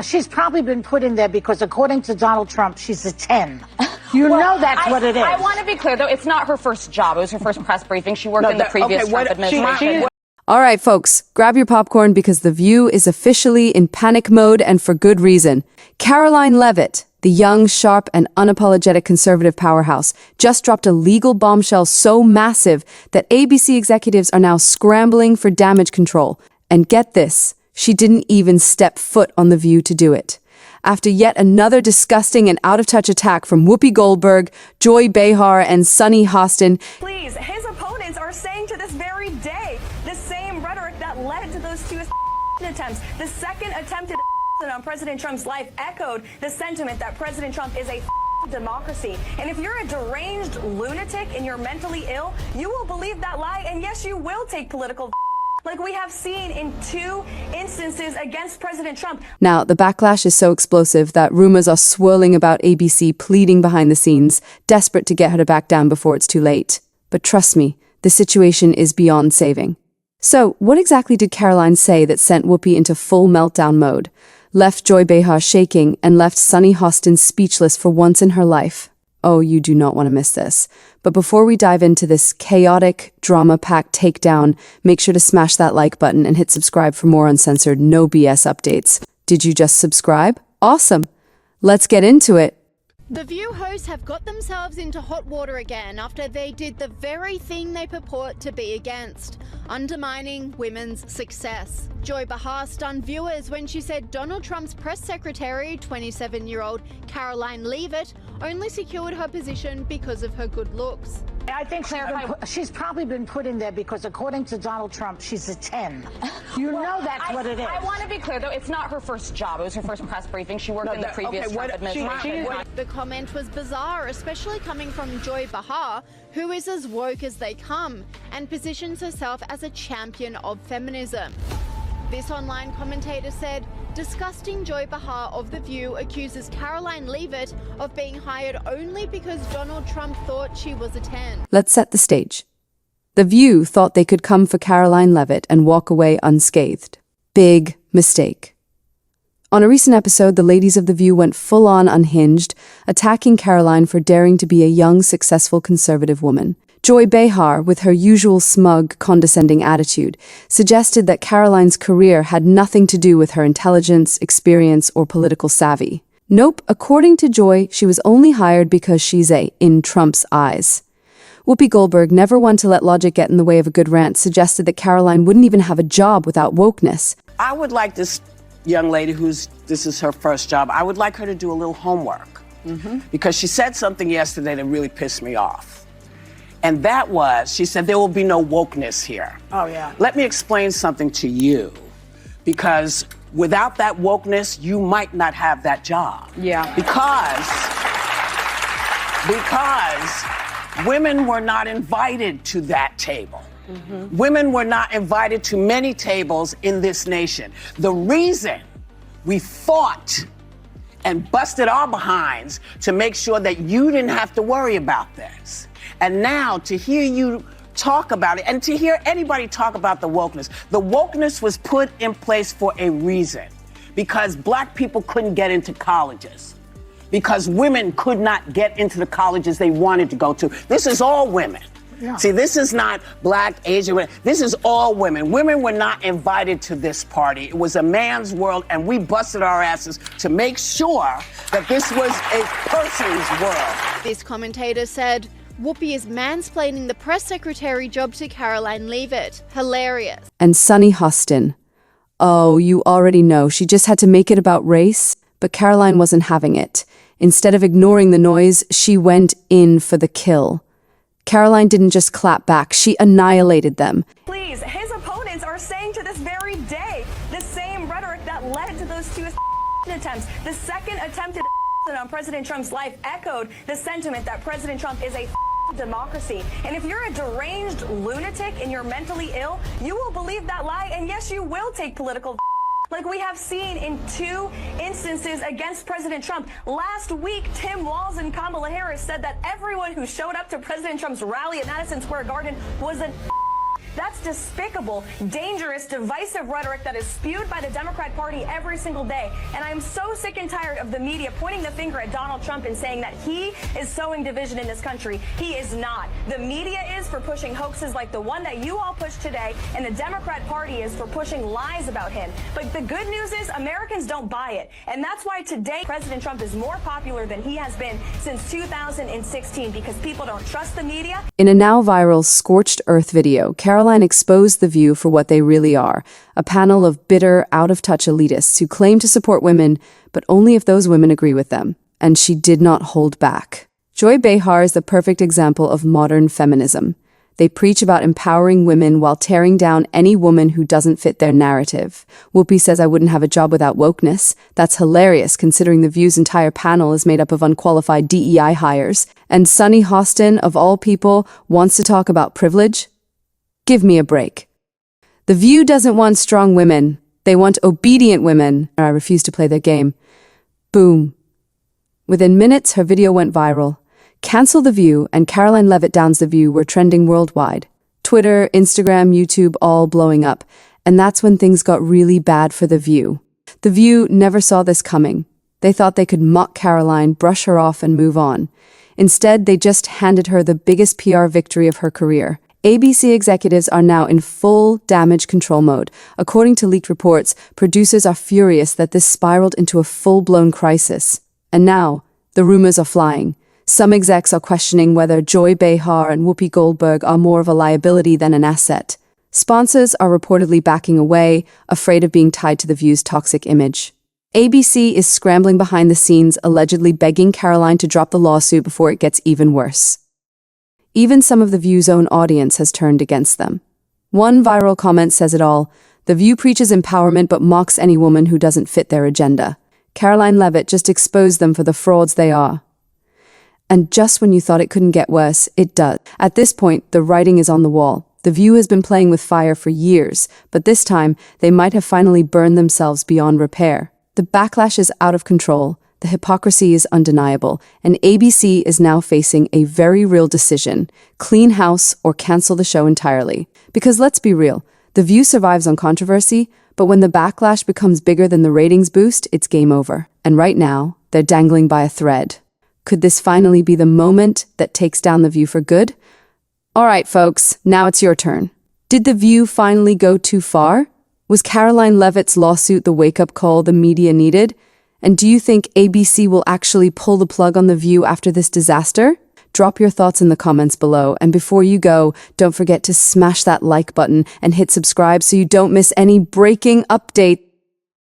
She's probably been put in there because, according to Donald Trump, she's a 10. You know that's what it is. I want to be clear, though. It's not her first job. It was her first press briefing. She worked in the previous Trump administration. All right, folks, grab your popcorn because The View is officially in panic mode, and for good reason. Karoline Leavitt, the young, sharp, and unapologetic conservative powerhouse, just dropped a legal bombshell so massive that ABC executives are now scrambling for damage control. And get this, she didn't even step foot on The View to do it. After yet another disgusting and out-of-touch attack from Whoopi Goldberg, Joy Behar, and Sunny Hostin. Please, his opponents are saying to this very day the same rhetoric that led to those two attempts. The second attempted on President Trump's life echoed the sentiment that President Trump is a democracy. And if you're a deranged lunatic and you're mentally ill, you will believe that lie, and yes, you will take political like we have seen in 2 instances against President Trump. Now, the backlash is so explosive that rumors are swirling about ABC pleading behind the scenes, desperate to get her to back down before it's too late. But trust me, the situation is beyond saving. So, what exactly did Karoline say that sent Whoopi into full meltdown mode, left Joy Behar shaking, and left Sunny Hostin speechless for once in her life? Oh, you do not want to miss this. But before we dive into this chaotic, drama-packed takedown, make sure to smash that like button and hit subscribe for more uncensored, no BS updates. Did you just subscribe? Awesome. Let's get into it. The View hosts have got themselves into hot water again after they did the very thing they purport to be against, undermining women's success. Joy Behar stunned viewers when she said Donald Trump's press secretary, 27-year-old Karoline Leavitt, only secured her position because of her good looks. I think she's probably been put in there because, according to Donald Trump, she's a 10. You know that's what it is. I want to be clear, though. It's not her first job. It was her first press briefing. She worked in the previous Trump administration. The comment was bizarre, especially coming from Joy Behar, who is as woke as they come and positions herself as a champion of feminism. This online commentator said, disgusting Joy Behar of The View accuses Karoline Leavitt of being hired only because Donald Trump thought she was a 10. Let's set the stage. The View thought they could come for Karoline Leavitt and walk away unscathed. Big mistake. On a recent episode, the ladies of The View went full-on unhinged, attacking Karoline for daring to be a young, successful conservative woman. Joy Behar, with her usual smug, condescending attitude, suggested that Karoline's career had nothing to do with her intelligence, experience, or political savvy. Nope, according to Joy, she was only hired because she's in Trump's eyes. Whoopi Goldberg, never one to let logic get in the way of a good rant, suggested that Karoline wouldn't even have a job without wokeness. I would like this young lady this is her first job, I would like her to do a little homework. Because she said something yesterday that really pissed me off. And that was, she said, there will be no wokeness here. Oh, yeah. Let me explain something to you. Because without that wokeness, you might not have that job. Yeah. Because women were not invited to that table. Women were not invited to many tables in this nation. The reason we fought and busted our behinds to make sure that you didn't have to worry about this. And now to hear you talk about it and to hear anybody talk about the wokeness was put in place for a reason. Because black people couldn't get into colleges. Because women could not get into the colleges they wanted to go to. This is all women. Yeah. See, this is not black, Asian women. This is all women. Women were not invited to this party. It was a man's world, and we busted our asses to make sure that this was a person's world. This commentator said, Whoopi is mansplaining the press secretary job to Karoline Leavitt. Hilarious. And Sunny Hostin. Oh, you already know, she just had to make it about race, but Karoline wasn't having it. Instead of ignoring the noise, she went in for the kill. Karoline didn't just clap back, she annihilated them. Please, his opponents are saying to this very day the same rhetoric that led to those 2 attempts. The second attempted on President Trump's life echoed the sentiment that President Trump is a democracy. And if you're a deranged lunatic and you're mentally ill, you will believe that lie, and yes, you will take political like we have seen in 2 instances against President Trump. Last week, Tim Walz and Kamala Harris said that everyone who showed up to President Trump's rally at Madison Square Garden was a That's despicable, dangerous, divisive rhetoric that is spewed by the Democrat Party every single day. And I am so sick and tired of the media pointing the finger at Donald Trump and saying that he is sowing division in this country. He is not. The media is for pushing hoaxes like the one that you all pushed today, and the Democrat Party is for pushing lies about him. But the good news is Americans don't buy it. And that's why today President Trump is more popular than he has been since 2016, because people don't trust the media. In a now viral scorched earth video, Karoline exposed The View for what they really are, a panel of bitter, out-of-touch elitists who claim to support women, but only if those women agree with them. And she did not hold back. Joy Behar is the perfect example of modern feminism. They preach about empowering women while tearing down any woman who doesn't fit their narrative. Whoopi says I wouldn't have a job without wokeness. That's hilarious considering The View's entire panel is made up of unqualified DEI hires. And Sunny Hostin, of all people, wants to talk about privilege? Give me a break. The View doesn't want strong women. They want obedient women. I refuse to play their game. Boom. Within minutes, her video went viral. Cancel The View and Karoline Leavitt downs The View were trending worldwide. Twitter, Instagram, YouTube, all blowing up. And that's when things got really bad for The View. The View never saw this coming. They thought they could mock Karoline, brush her off, and move on. Instead, they just handed her the biggest PR victory of her career. ABC executives are now in full damage control mode. According to leaked reports, producers are furious that this spiraled into a full-blown crisis. And now, the rumors are flying. Some execs are questioning whether Joy Behar and Whoopi Goldberg are more of a liability than an asset. Sponsors are reportedly backing away, afraid of being tied to The View's toxic image. ABC is scrambling behind the scenes, allegedly begging Karoline to drop the lawsuit before it gets even worse. Even some of The View's own audience has turned against them. One viral comment says it all: The View preaches empowerment but mocks any woman who doesn't fit their agenda. Karoline Leavitt just exposed them for the frauds they are. And just when you thought it couldn't get worse, it does. At this point, the writing is on the wall. The View has been playing with fire for years, but this time, they might have finally burned themselves beyond repair. The backlash is out of control, the hypocrisy is undeniable, and ABC is now facing a very real decision: clean house or cancel the show entirely. Because let's be real, The View survives on controversy, but when the backlash becomes bigger than the ratings boost, it's game over. And right now, they're dangling by a thread. Could this finally be the moment that takes down The View for good? All right, folks, now it's your turn. Did The View finally go too far? Was Karoline Leavitt's lawsuit the wake-up call the media needed? And do you think ABC will actually pull the plug on The View after this disaster? Drop your thoughts in the comments below, and before you go, don't forget to smash that like button and hit subscribe so you don't miss any breaking updates.